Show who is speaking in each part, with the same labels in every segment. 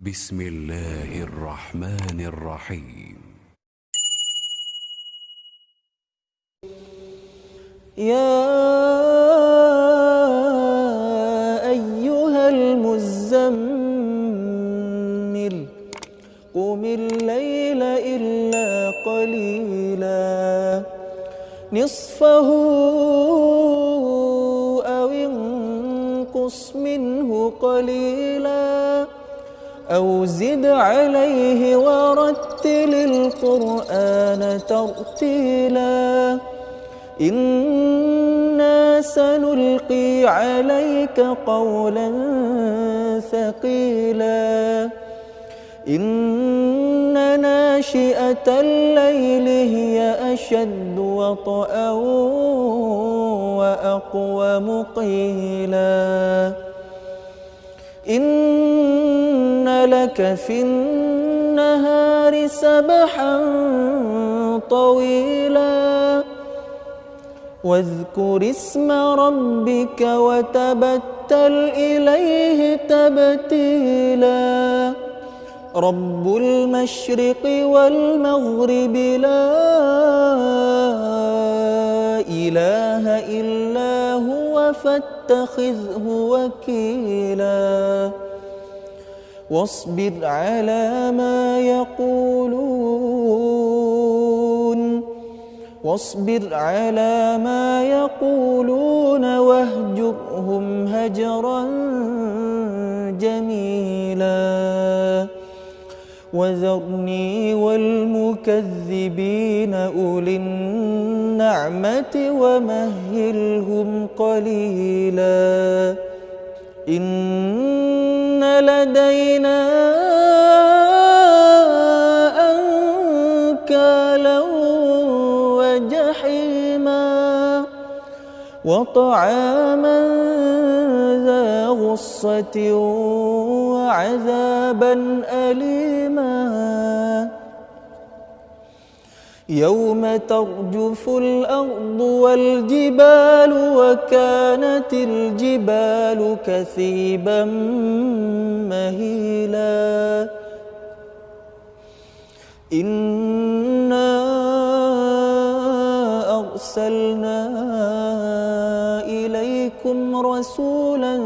Speaker 1: بسم الله الرحمن الرحيم.
Speaker 2: يا أيها المزمل قم الليل إلا قليلا نصفه أو انقص منه قليلا أو زد عليه ورتل القرآن ترتيلا إنا سنلقي عليك قولا ثقيلا إن ناشئة الليل هي أشد وطئا وأقوم قيلا إن لك في النهار سبحا طويلا واذكر اسم ربك وتبتل إليه تبتيلا رب المشرق والمغرب لا إله إلا هو فاتخذه وكيلا واصبر على ما يقولون واهجرهم هجرا جميلا وذرني والمكذبين أولي النعمة ومهلهم قليلا إن لدينا أنكالا وجحيما وطعاما ذا غصة وعذابا أليما يوم ترجف الأرض والجبال وكانت الجبال كثيبا مهيلا إنا أرسلنا إليكم رسولا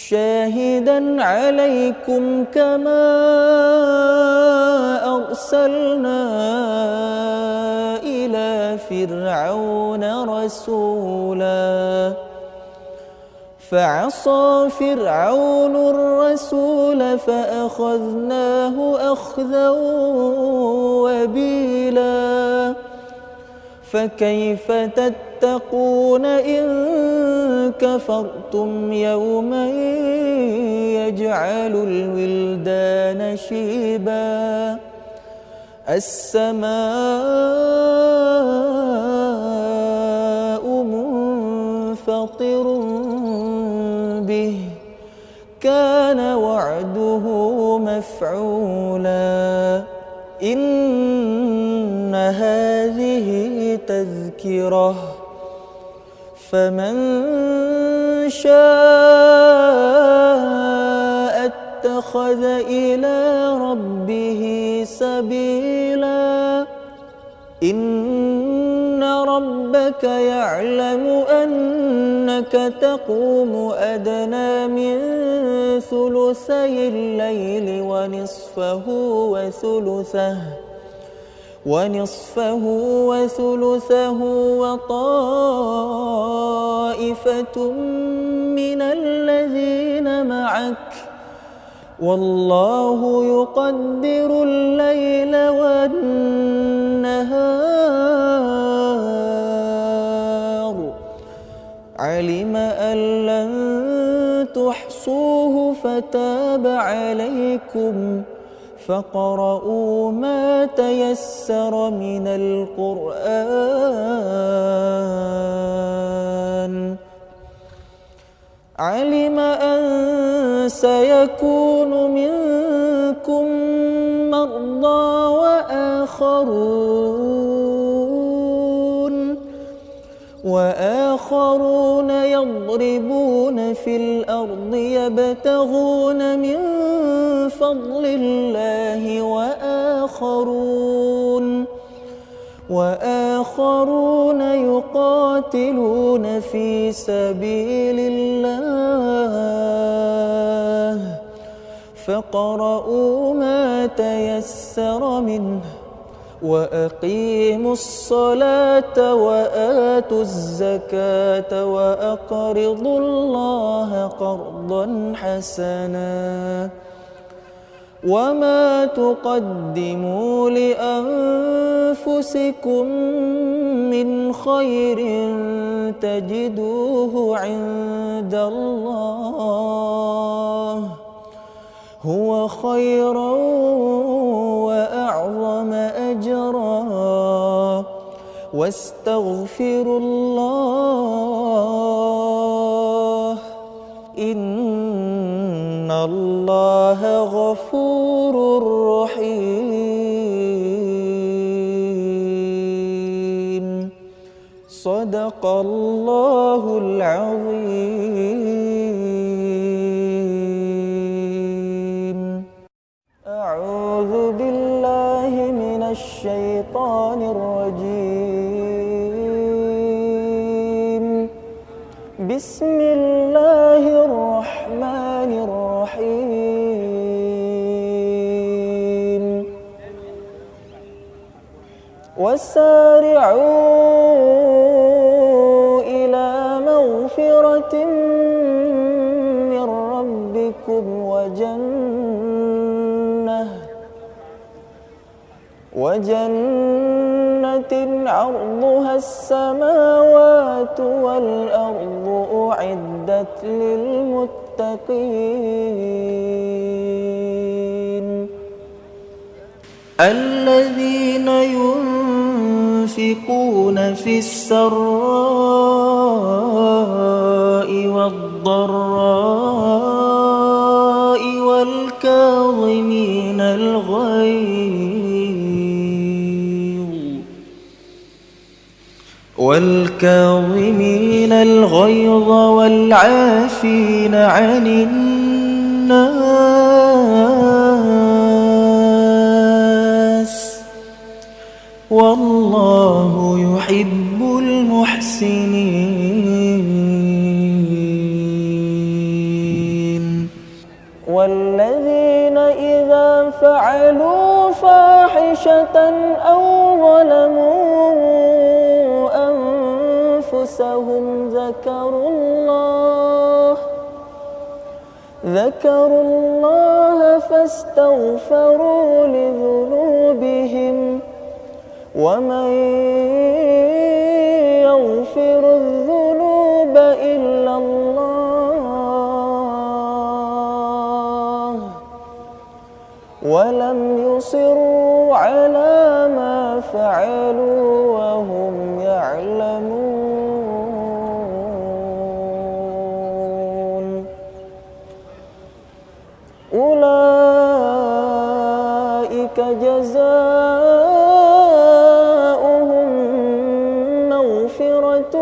Speaker 2: شاهدا عليكم كما أرسلنا إلى فرعون رسولا فعصى فرعون الرسول فأخذناه أخذا وبيلا فكيف تتقون إن كفرتم يوما يجعل الولدان شيبا السماء منفطر به كان وعده مفعولا إن هذه تذكرة فمن شاء اتخذ إلى ربه سبيلا إن ربك يعلم أنك تقوم أدنى من ثلثي الليل ونصفه وثلثه وطائفة من الذين معك والله يقدر الليل والنهار علم أن لن تحصوه فتاب عليكم فاقرؤوا ما تيسر من القرآن علم أن سيكون منكم مرضى وآخرون وآخرون يضربون في الأرض يبتغون من فضل الله وآخرون يقاتلون في سبيل الله فاقرؤوا ما تيسر منه وأقيموا الصلاة وآتوا الزكاة وأقرضوا الله قرضا حسنا وما تقدموا لأنفسكم من خير تجدوه عند الله هو خيرا وأعظم أجرا واستغفروا الله إن الله غفور رحيم صدق الله العظيم. أعوذ بالله من الشيطان الرجيم. بسم الله الرحمن الرحيم. وسارعوا إلى مغفرة من ربكم وجنة عرضها السماوات والأرض أعدت للمتقين الذين ينفقون في السراء والضراء والكاظمين الغيظ والعافين عن الناس والله يحب المحسنين. والذين إذا فعلوا فاحشة أو ظلموا أنفسهم ذكروا الله فاستغفروا لذنوبهم ومن يغفر الذنوب إلا الله ولم يصروا على ما فعلوا وهم يعلمون. أولئك جزاؤهم مغفرة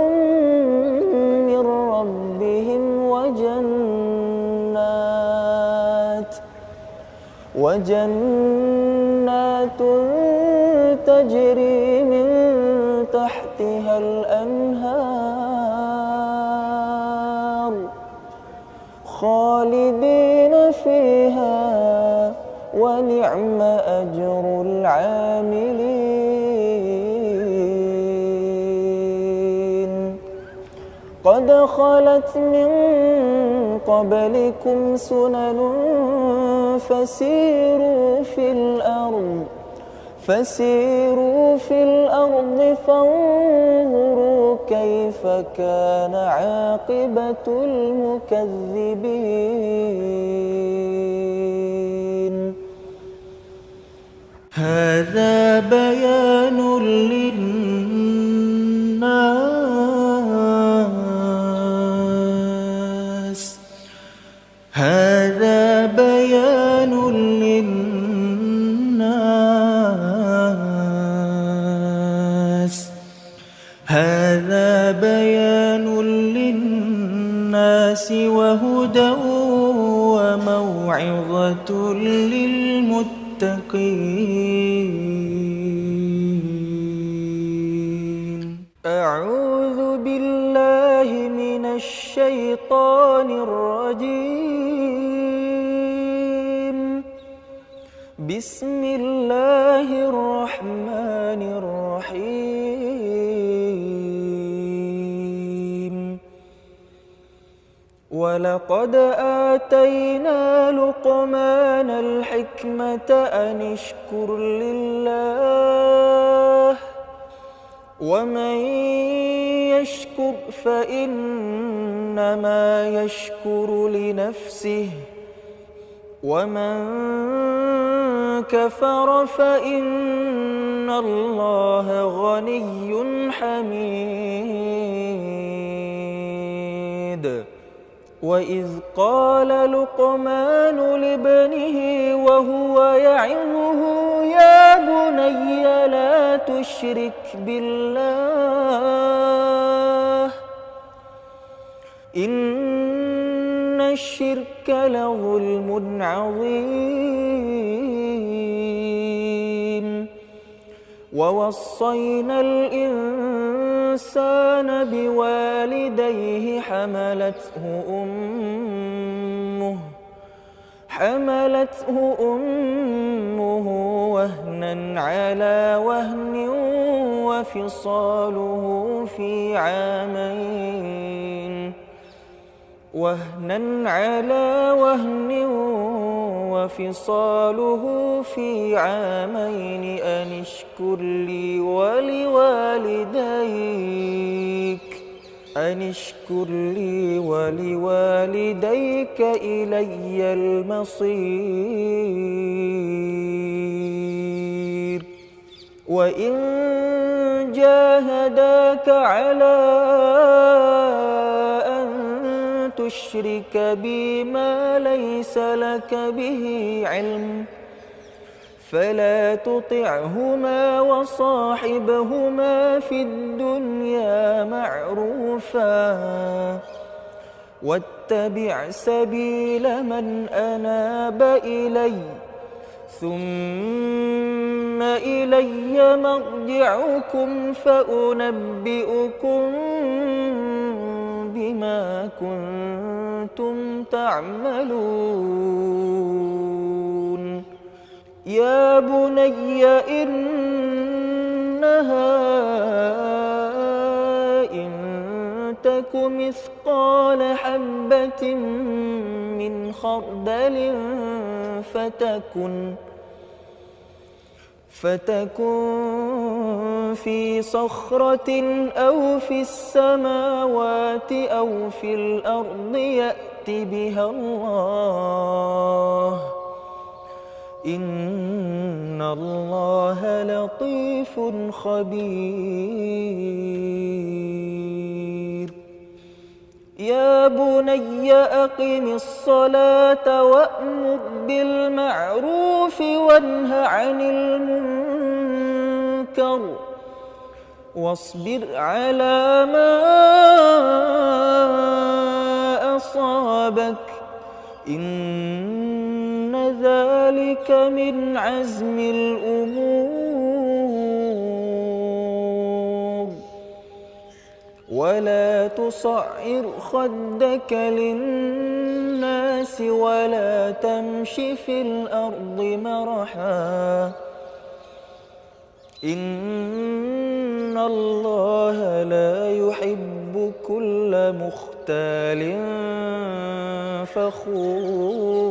Speaker 2: من ربهم وجنات تجري من تحتها الأنهار خالدين فيها ونعم أجر العاملين. قد خلت من قبلكم سنن فسيروا في الأرض فانظروا كيف كان عاقبة المكذبين. هذا بيان للناس هذا بيان للناس وهدى وموعظة للمتقين. أعوذ بالله من الشيطان الرجيم. بسم الله الرحمن الرحيم. ولقد آتينا لقمان الحكمة أن اشكر لله ومن يشكر فإنما يشكر لنفسه ومن كفر فإن الله غني حميد. وإذ قال لقمان لابنه وهو يعظه يا بني لا تشرك بالله إن الشرك لظلم عظيم. ووصينا الإنسان بوالديه حملته أمه وهنا على وهن وفصاله في عامين أن اشكر لي ولوالديك إلي المصير. وإن جاهداك على أن تشرك بي ما ليس لك به علم فلا تطعهما وصاحبهما في الدنيا معروفا واتبع سبيل من أناب إلي ثم إلي مرجعكم فأنبئكم بما كنتم تعملون. يا بني إنها إن تك مثقال حبة من خردل فتكن في صخرة أو في السماوات أو في الأرض يأت بها الله إن الله لطيف خبير. يا بني أقم الصلاة وأمر بالمعروف وانه عن المنكر واصبر على ما أصابك إن ذلك من عزم الأمور. ولا تصعر خدك للناس ولا تمش في الأرض مرحا إن الله لا يحب كل مختال فخور.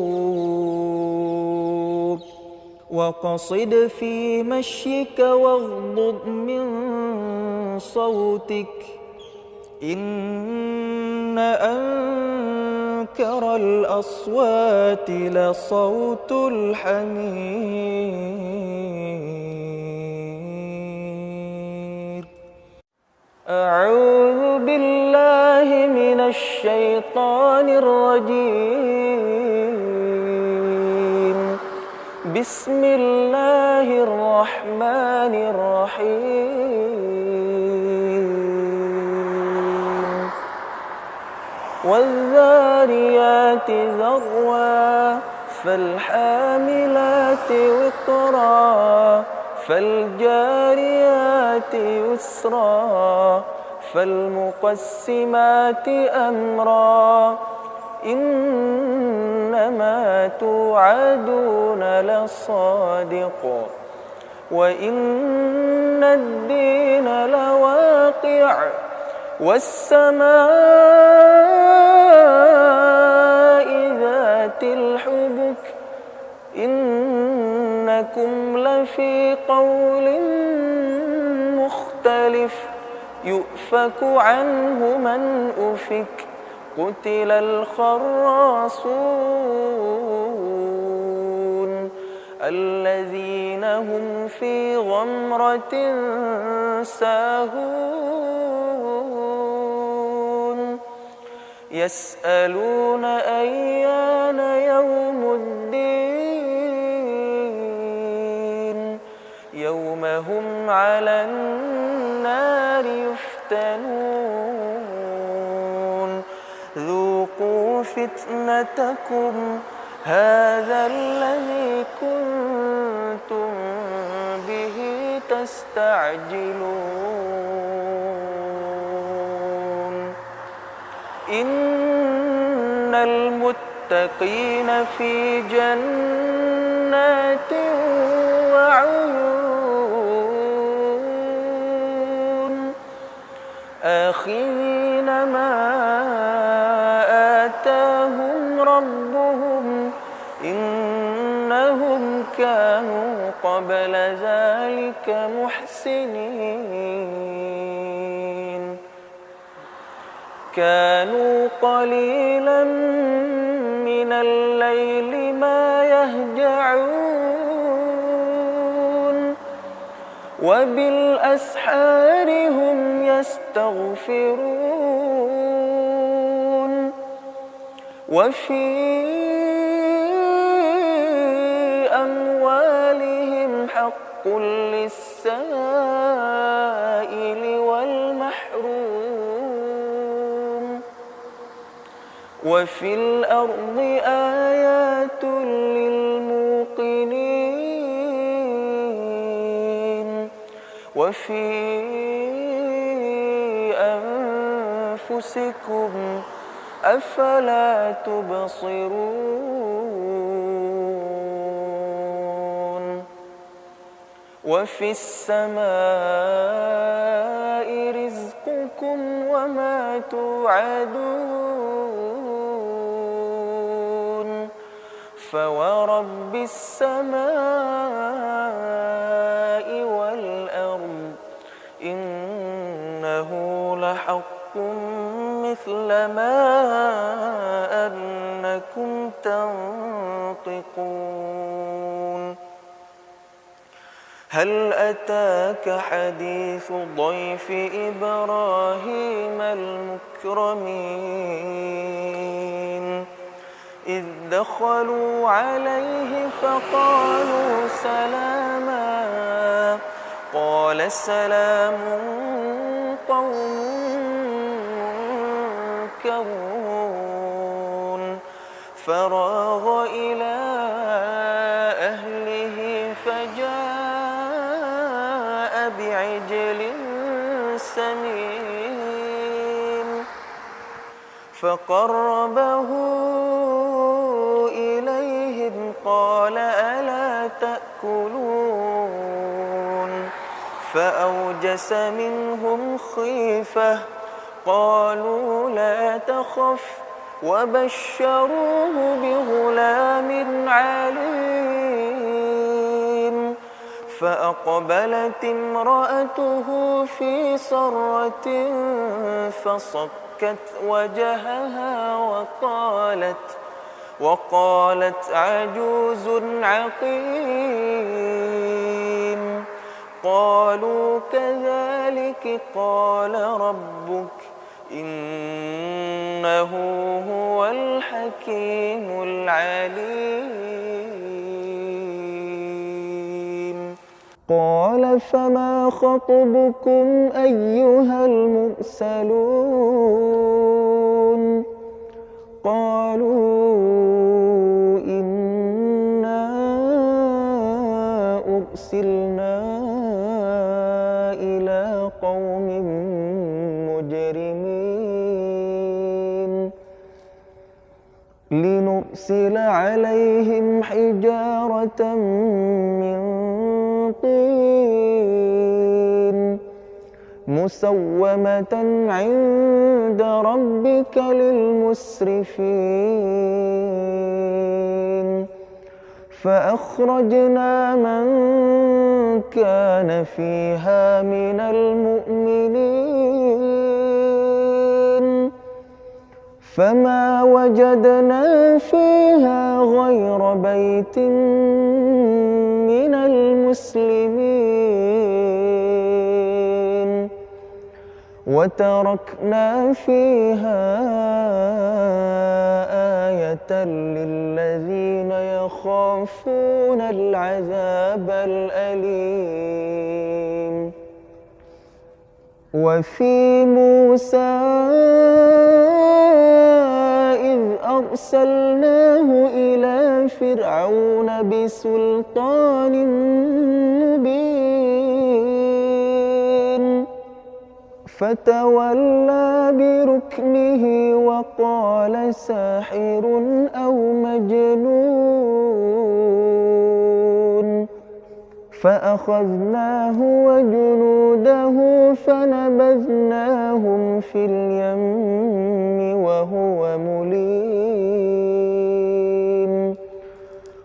Speaker 2: وقصد في مشيك واغضض من صوتك إن أنكر الأصوات لصوت الحمير. أعوذ بالله من الشيطان الرجيم. بسم الله الرحمن الرحيم. فالذاريات ذروا فالحاملات وقرا فالجاريات يسرا فالمقسمات أمرا إنما توعدون لصادق وإن الدين لواقع والسماء ذات الحبك إنكم لفي قول مختلف يؤفك عنه من أفك قتل الخراصون الذين هم في غمرة ساهون يسألون أيان يوم الدين يوم هم على النار يفتنون ذوقوا فتنتكم هذا الذي كنتم به تستعجلون إن المتقين في جنات وعيون آخذين ما آتاهم ربهم إنهم كانوا قبل ذلك محسنين كانوا قليلا من الليل ما يهجعون وبالأسحار هم يستغفرون وفي أموالهم حق للسائل والمحروم وفي الأرض آيات للموقنين وفي أنفسكم أفلا تبصرون وفي السماء رزقكم وما توعدون فورب السماء والأرض إنه لحق مثل ما أنكم تنطقون هل أتاك حديث ضيف إبراهيم المكرمين إذ دخلوا عليه فقالوا سلاما قال سلام قوم منكرون فراغ إلى أهله فجاء بعجل سمين فقربه إليهم قال ألا تأكلون فأوجس منهم خيفة قالوا لا تخف وبشروه بغلام عليم فأقبلت امرأته في صرة فصكت وجهها وقالت عجوز عقيم قالوا كذلك قال ربك إنه هو الحكيم العليم قال فما خطبكم أيها المرسلون قالوا إنا أرسلنا إلى قوم مجرمين لنرسل عليهم حجارة من طين مسومة عند ربك للمسرفين فأخرجنا من كان فيها من المؤمنين فما وجدنا فيها غير بيت من المسلمين وتركنا فيها آية للذين يخافون العذاب الأليم وفي موسى إذ أرسلناه إلى فرعون بسلطان مبين فتولى بركنه وقال ساحر أو مجنون فأخذناه وجنوده فنبذناهم في اليم وهو مليم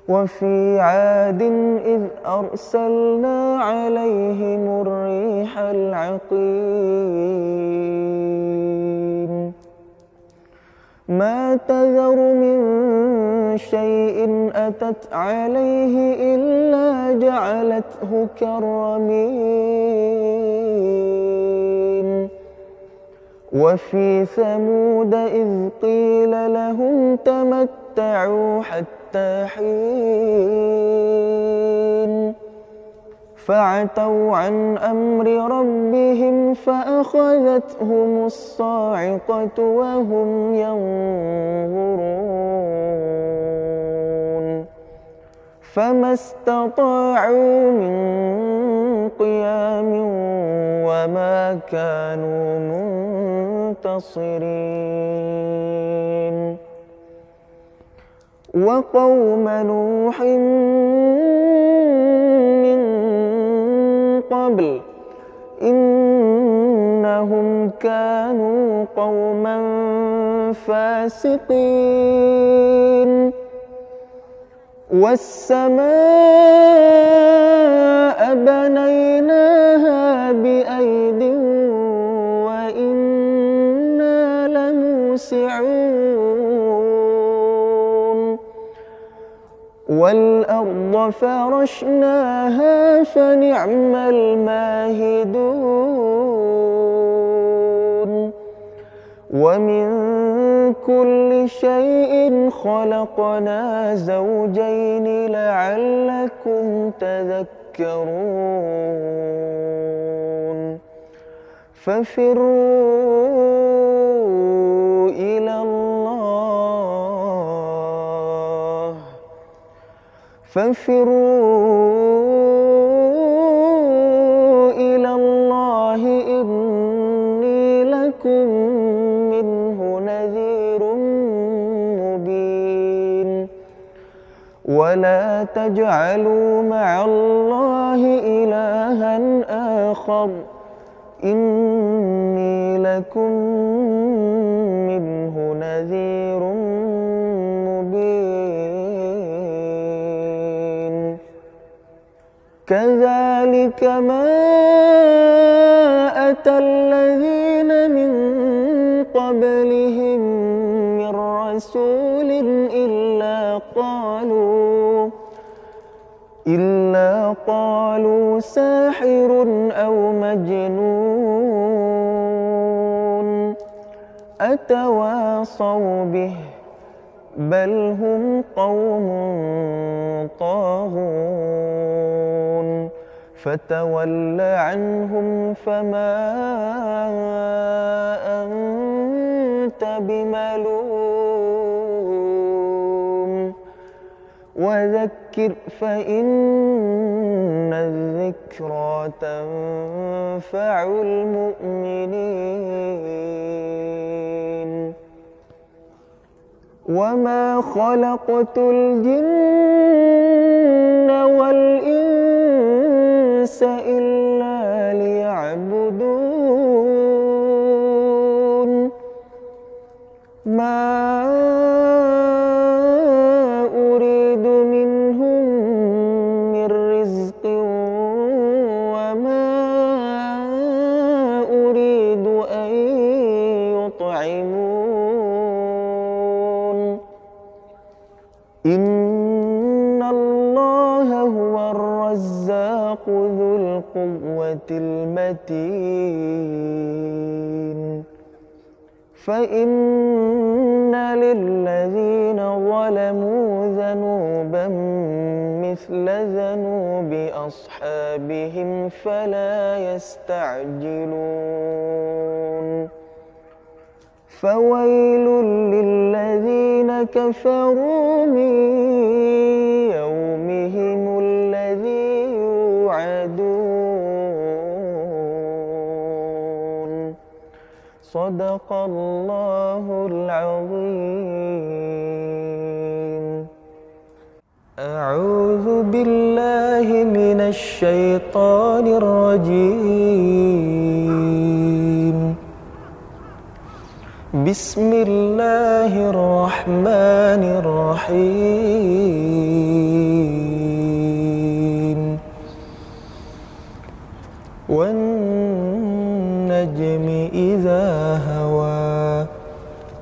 Speaker 2: وفي عاد إذ أرسلنا عليهم الريح العقيم ما تذر من شيء أتت عليه إلا جعلته كالرميم وفي ثمود إذ قيل لهم تمتعوا حتى حين فعتوا عن أمر ربهم فأخذتهم الصاعقة وهم ينظرون فما استطاعوا من قيام وما كانوا منتصرين وقوم نوح من قبل إنهم كانوا قوما فاسقين والسماء بنيناها بأيد وإنا لموسعون والأرض فرشناها فنعم الماهدون ومن كل شيء خلقنا زوجين لعلكم تذكرون ففروا إلى الله إني لكم منه نذير مبين ولا تجعلوا مع الله إلها آخر إني لكم منه نذير مبين كذلك ما أتى الذين من قبلهم من رسول إلا قالوا ساحر أو مجنون أتواصوا به بل هم قوم طاغون فتول عنهم فما أنت بملوم وذكر فإن الذكرى تنفع المؤمنين وما خلقت الجن والإنس إلا ليعبدون ما أريد منهم من رزق وما أريد أن يطعمون إن الله هو الرزاق ذو القوة المتين فإن للذين ظلموا ذنوبا مثل ذنوب أصحابهم فلا يستعجلون فويل للذين كفروا من يومهم الذي يوعدون صدق الله العظيم. أعوذ بالله من الشيطان الرجيم. بسم الله الرحمن الرحيم. والنجم إذا هوى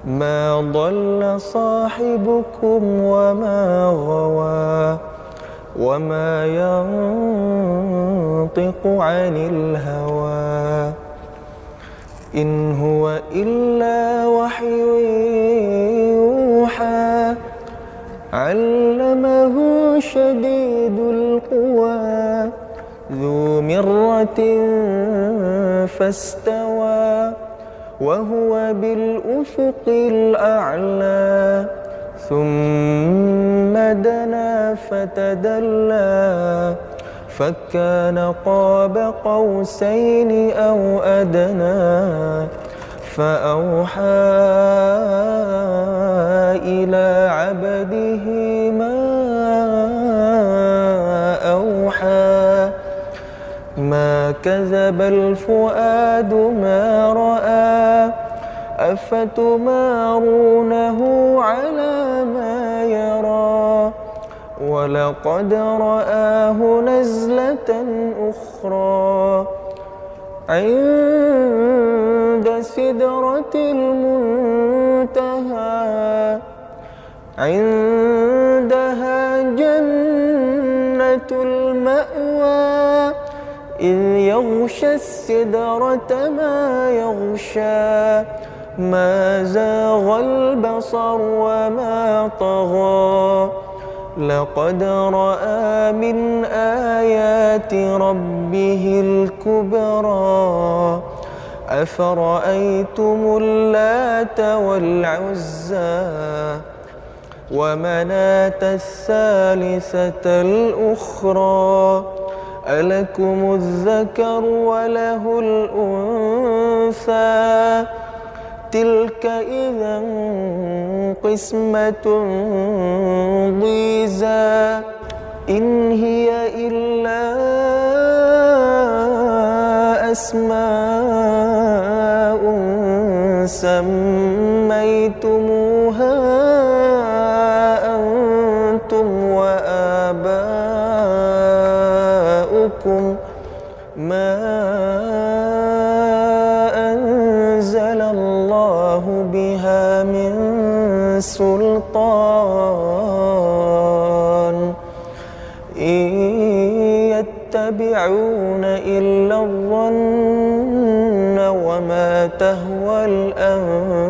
Speaker 2: ما ضل صاحبكم وما غوى وما ينطق عن الهوى إن هو إلا وحي يوحى علمه شديد القوى ذو مرة فاستوى وهو بالأفق الأعلى ثم دنا فتدلى فكان قاب قوسين أو أدنى فأوحى إلى عبده ما أوحى ما كذب الفؤاد ما رأى أفتمارونه على ما يرى ولقد رآه نزلة أخرى عند سدرة المنتهى عندها جنة المأوى إذ يغشى السدرة ما يغشى ما زاغ البصر وما طغى لقد رأى من آيات ربه الكبرى أفرأيتم اللات والعزى ومناة الثالثة الأخرى ألكم الذكر وله الأنثى تلك إذا قسمة ضيزى إن هي إلا أسماء سميتموها أنتم وآباؤكم ما أنزل الله بها من سلطان إن يتبعون إلا الظن وما تهوى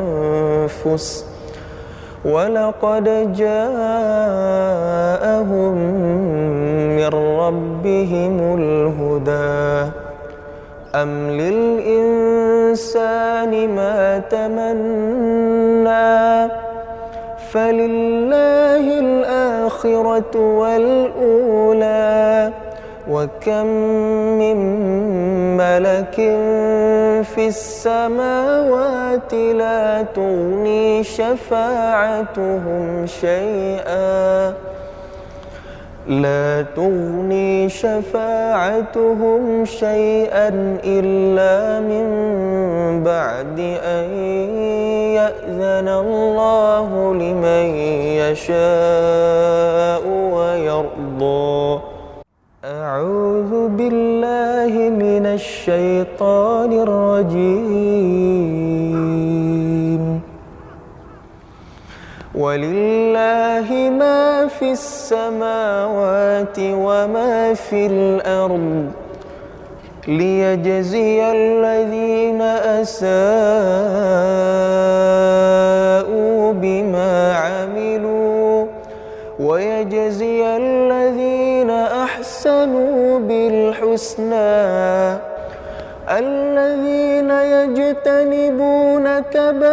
Speaker 2: الأنفس ولقد جاءهم من ربهم الهدى أم للإنسان ما تمنى فلله الآخرة والأولى وكم من ملك في السماوات لا تغني شفاعتهم شيئا إلا من بعد أن يأذن الله لمن يشاء ويرضى. أعوذ بالله من الشيطان الرجيم. ولله ما في السماوات وما في الأرض ليجزي الذين أساءوا بما عملوا ويجزي الذين أحسنوا بالحسنى الذين يجتنبون كبائر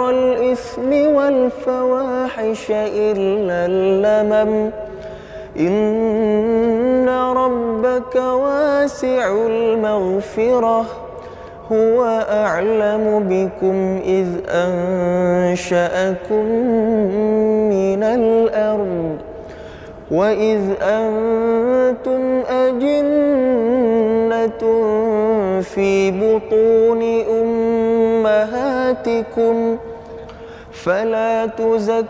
Speaker 2: الإثم والفواحش إلا اللمم إن ربك واسع المغفرة هو أعلم بكم إذ أنشأكم من الأرض وإذ أنتم أجنة في بطون أمهاتكم فلا تزكوا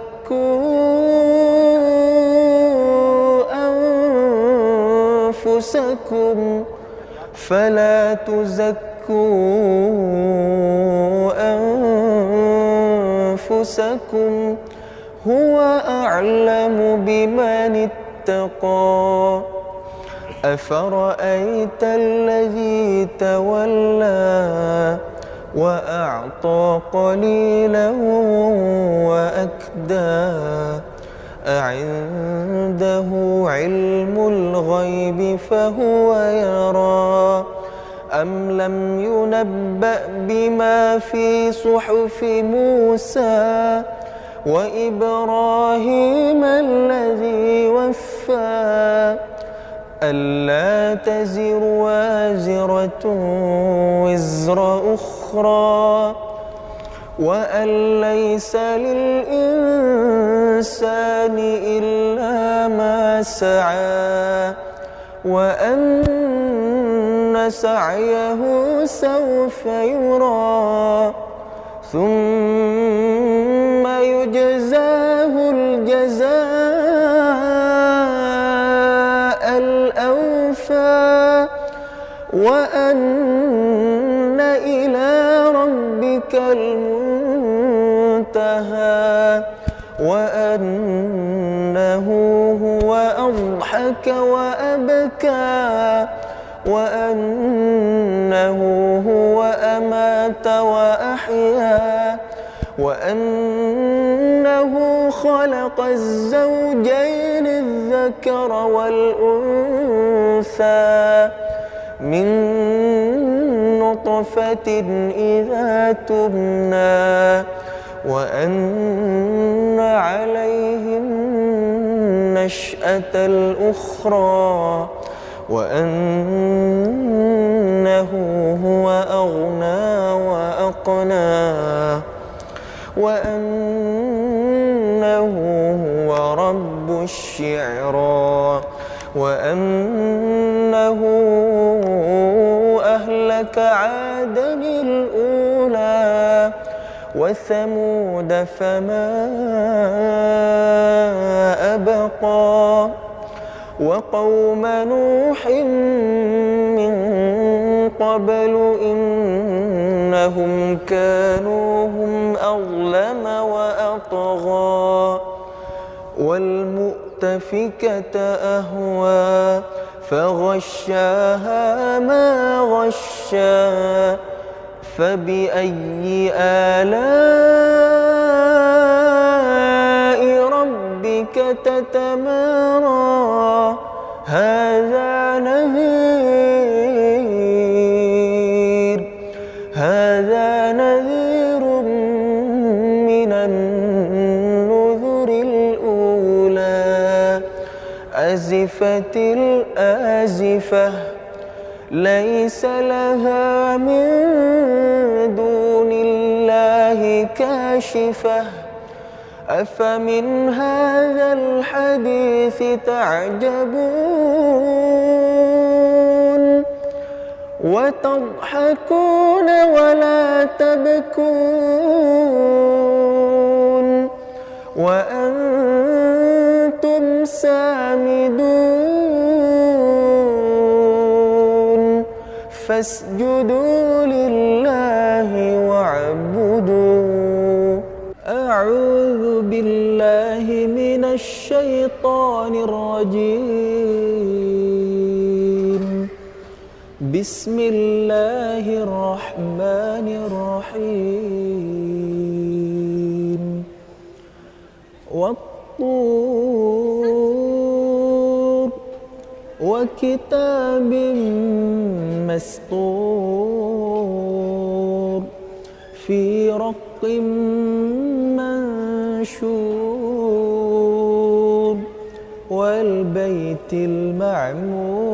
Speaker 2: أنفسكم هو أعلم بمن اتقى. أفرأيت الذي تولى وأعطى قليلا وأكدى أعنده علم الغيب فهو يرى أم لم ينبأ بما في صحف موسى وإبراهيم الذي وفى ألا تزر وازرة وزر أخرى وأن ليس للإنسان إلا ما سعى وأن سعيه سوف يرى ثم يجزاه الجزاء الأوفى وأن إلى ربك المنتهى وأنه هو أضحك وأبكى وأنه هو أمات وأحيا وأنه خلق الزوجين الذكر والأنثى من نطفة إذا تمنى وأن عليه النشأة الأخرى وأنه هو أغنى وأقنى وأنه هو رب الشعرى وأنه أهلك عادا الأولى وثمود فما أبقى وقوم نوح من قبل إنهم كانوا هم أظلم وأطغى والمؤتفكة أهوى فغشاها ما غشا فبأي آلاء ربك تتمارى هذا نذير من الآزفة الآزفة ليس لها من دون الله كاشفة أفمن هذا الحديث تعجبون وتضحكون ولا تبكون وأنتم سامدون فاسجدوا لله واعبدوا. أعوذ بالله من الشيطان الرجيم. بسم الله الرحمن الرحيم. والطور وكتاب مسطور في رق منشور والبيت المعمور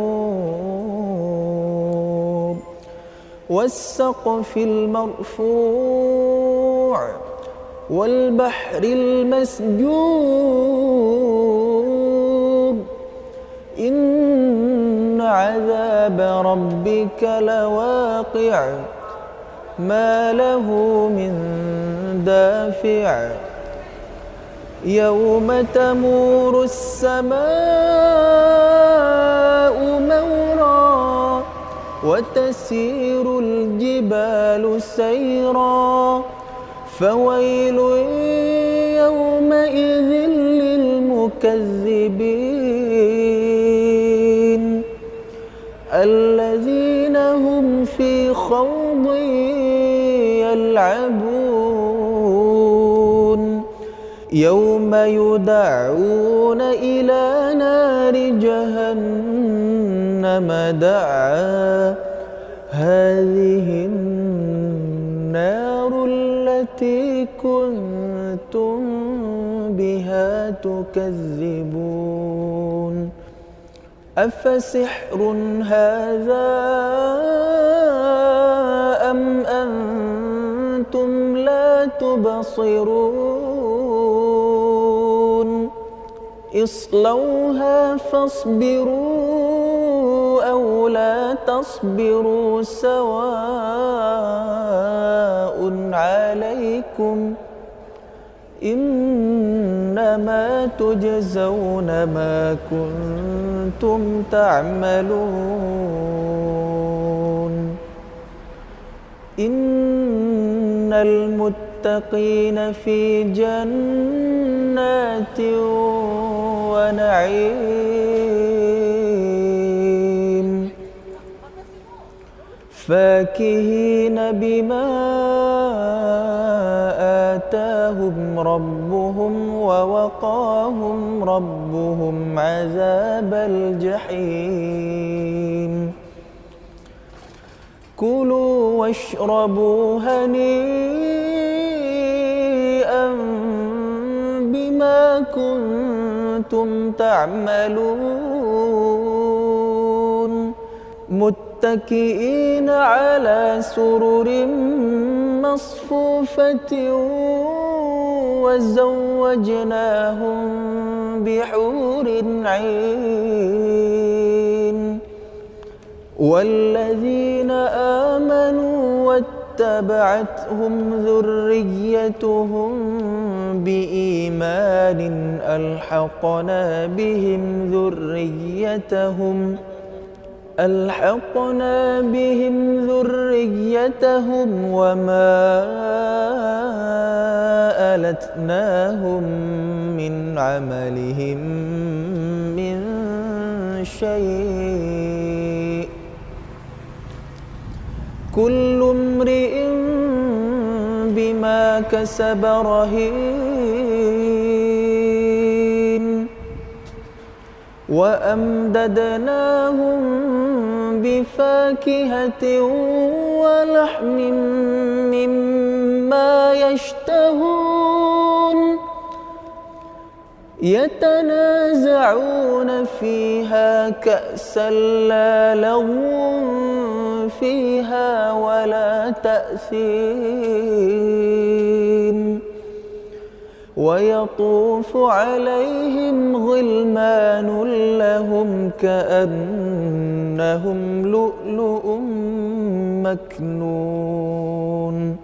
Speaker 2: والسقف المرفوع والبحر المسجور إن عذاب ربك لواقع ما له من دافع يوم تمور السماء مورا وتسير الجبال سيرا فويل يومئذ للمكذبين الذين هم في خوض يلعبون يوم يدعون إلى نار جهنم دعا هذه النار التي كنتم بها تكذبون أفسحر هذا أم أنتم لا تبصرون اصلوها فاصبروا أو لا تصبروا سواء عليكم إنما تجزون ما كنتم تعملون إن المتقين في جنات ونعيم فاكهين بما آتاهم ربهم ووقاهم ربهم عذاب الجحيم كلوا واشربوا هنيئا بما كنتم تعملون متكئين على سرر مصفوفة وزوجناهم بحور عين والذين آمنوا واتبعتهم ذريتهم بإيمان ألحقنا بهم ذريتهم وما ألتناهم من عملهم من شيء كل امرئ بما كسب رهين وأمددناهم بفاكهة ولحم مما يشتهون يتنازعون فيها كأسا لا لغو فيها ولا تأثيم ويطوف عليهم غلمان لهم كأنهم لؤلؤ مكنون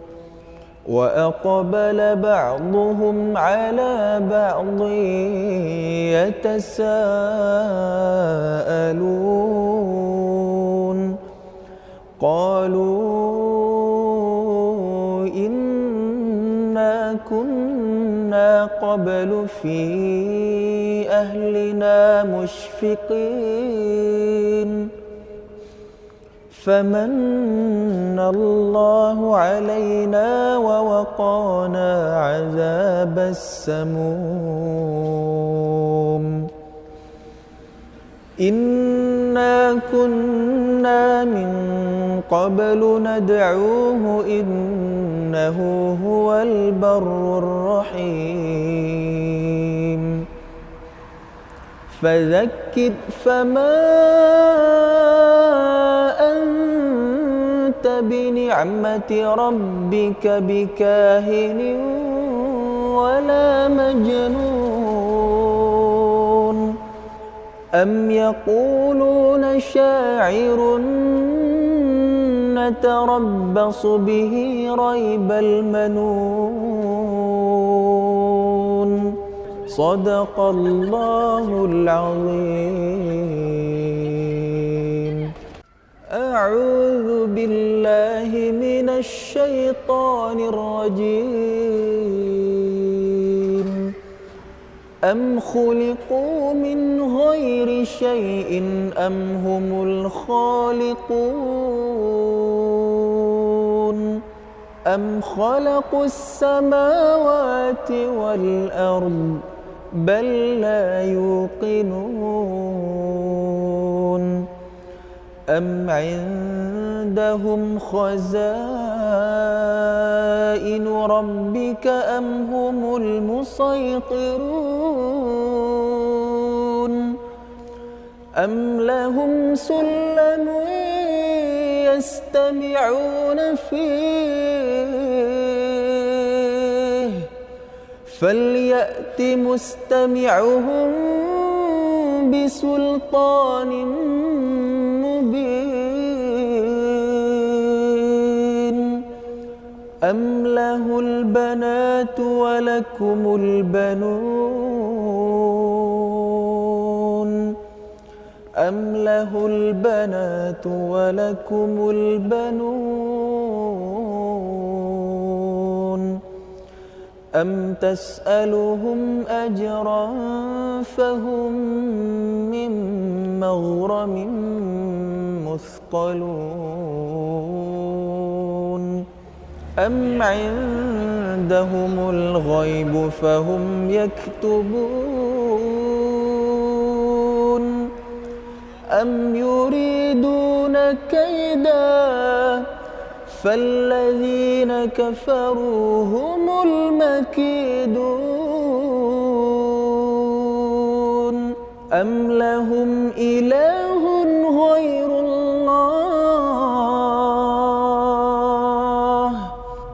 Speaker 2: وأقبل بعضهم على بعض يتساءلون قالوا إنا كنا قبل في أهلنا مشفقين فمن الله علينا ووقانا عذاب السموم إنا كنا من قبل ندعوه إنه هو البر الرحيم فذكر فما أنت بنعمة ربك بكاهن ولا مجنون أم يقولون شاعر نتربص به ريب المنون صدق الله العظيم. أعوذ بالله من الشيطان الرجيم. أم خلقوا من غير شيء أم هم الخالقون أم خلقوا السماوات والأرض بل لا يوقنون أم عندهم خزائن ربك أم هم المسيطرون أم لهم سلم يستمعون فيه فليأت مستمعهم بسلطان مبين أم له البنات ولكم البنون أم له البنات ولكم البنون أم تسألهم أجرا فهم من مغرم مثقلون أم عندهم الغيب فهم يكتبون أم يريدون كيدا فالذين كفروا هم المكيدون أم لهم إله غير الله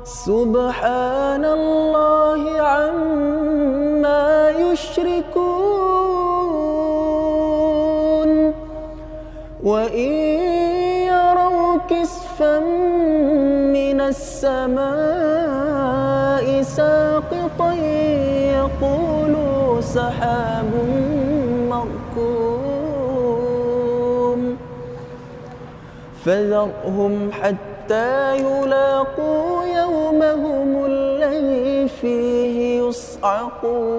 Speaker 2: سبحان الله عما يشركون وإن يروا كسفا من السماء ساقطا يقولوا سحاب مركوم فذرهم حتى يلاقوا يومهم الذي فيه يصعقون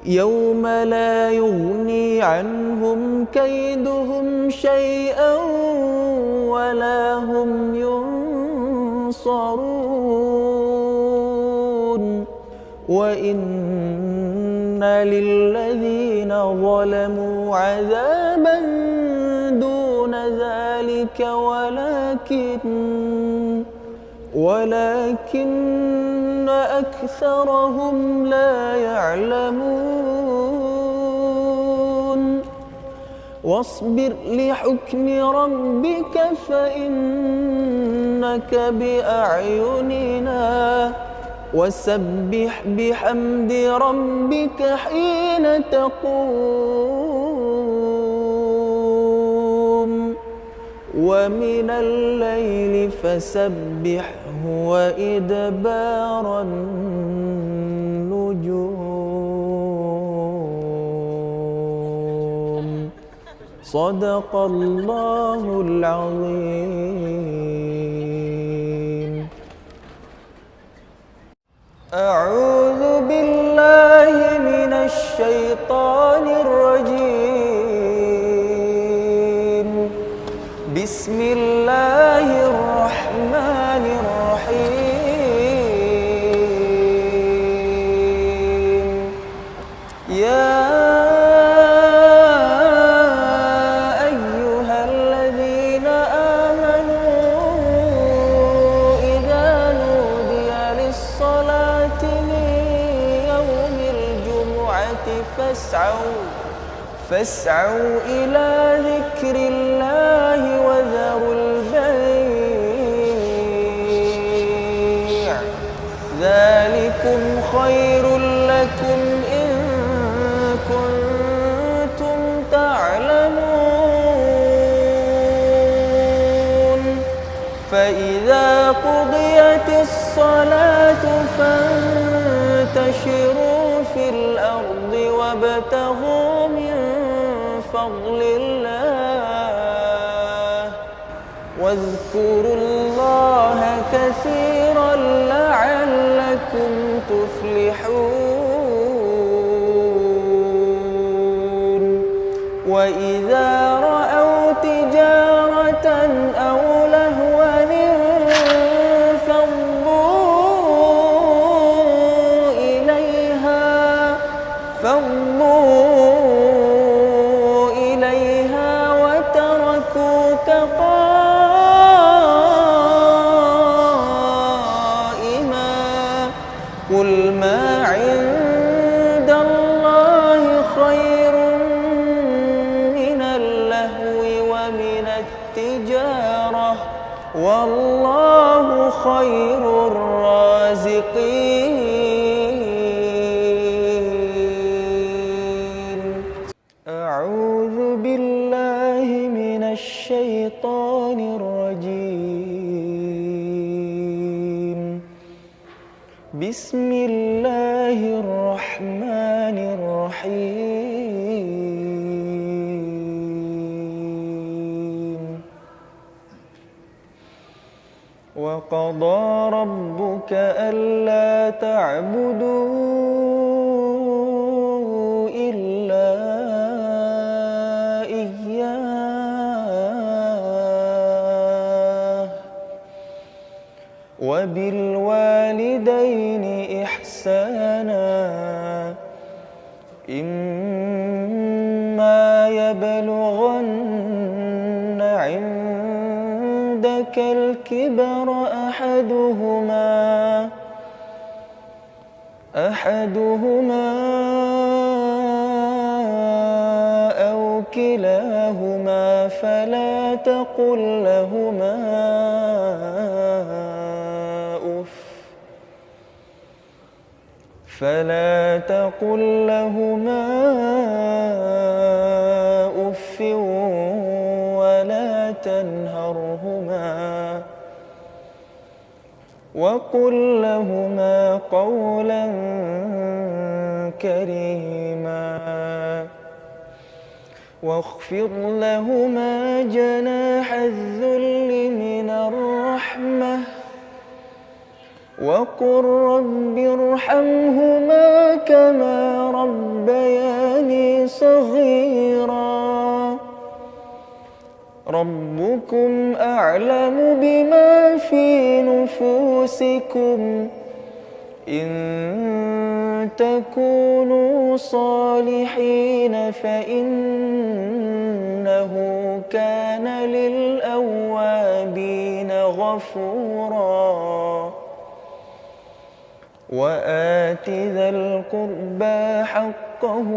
Speaker 2: يوم لا يغني عنهم كيدهم شيئا ولا هم ينصرون وإن للذين ظلموا عذابا دون ذلك ولكن أكثرهم لا يعلمون واصبر لحكم ربك فإنك بأعيننا وسبح بحمد ربك حين تقوم ومن الليل فسبحه وإدبار النجوم صدق الله العظيم. أعوذ بالله من الشيطان الرجيم. بسم الله الرحمن الرحيم. يا أيها الذين آمنوا إذا نودي للصلاة من يوم الجمعة فاسعوا إلى ذكر الله وذروا البيع ذلكم خير لكم إن كنتم تعلمون. فإذا قضيت الصلاة فانتشروا في الأرض وابتغوا من فضل الله واذكروا الله كثيرا لعلكم تفلحون. وإذا رأوا تجارة أو لهوا فاضوا إليها وتركوك قائما قل ما عند الله خير من اللهو ومن التجارة والله خير الرازقين. أعوذ بالله من الشيطان الرجيم. بسم الله الرحمن الرحيم. وقضى ربك ألا تعبدوا إلا إياه وبالوالدين إحسانا إما يبلغن عندك الكبر أحدهما أو كلاهما فلا تقل لهما أف ولا تنهرهما وقل لهما قولا كريما واخفض لهما جناح الذل من الرحمة وقل رب ارحمهما كما ربياني صغيرا ربكم أعلم بما في نفوسكم إن تكونوا صالحين فإنه كان للأوابين غفورا وآت ذا القربى حقه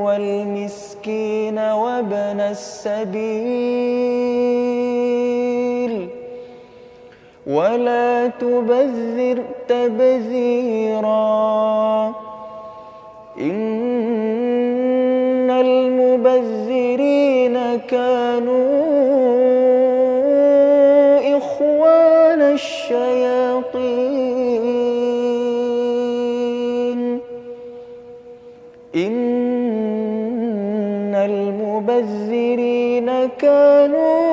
Speaker 2: والمسكين وابن السبيل ولا تبذر تبذيرا إن المبذرين كانوا إخوان الشياطين إن المبذرين كانوا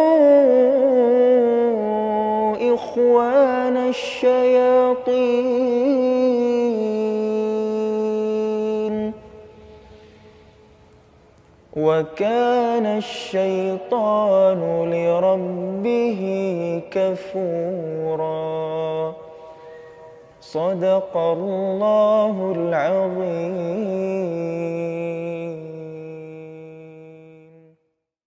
Speaker 2: إخوان الشياطين وكان الشيطان لربه كفورا. صدق الله العظيم.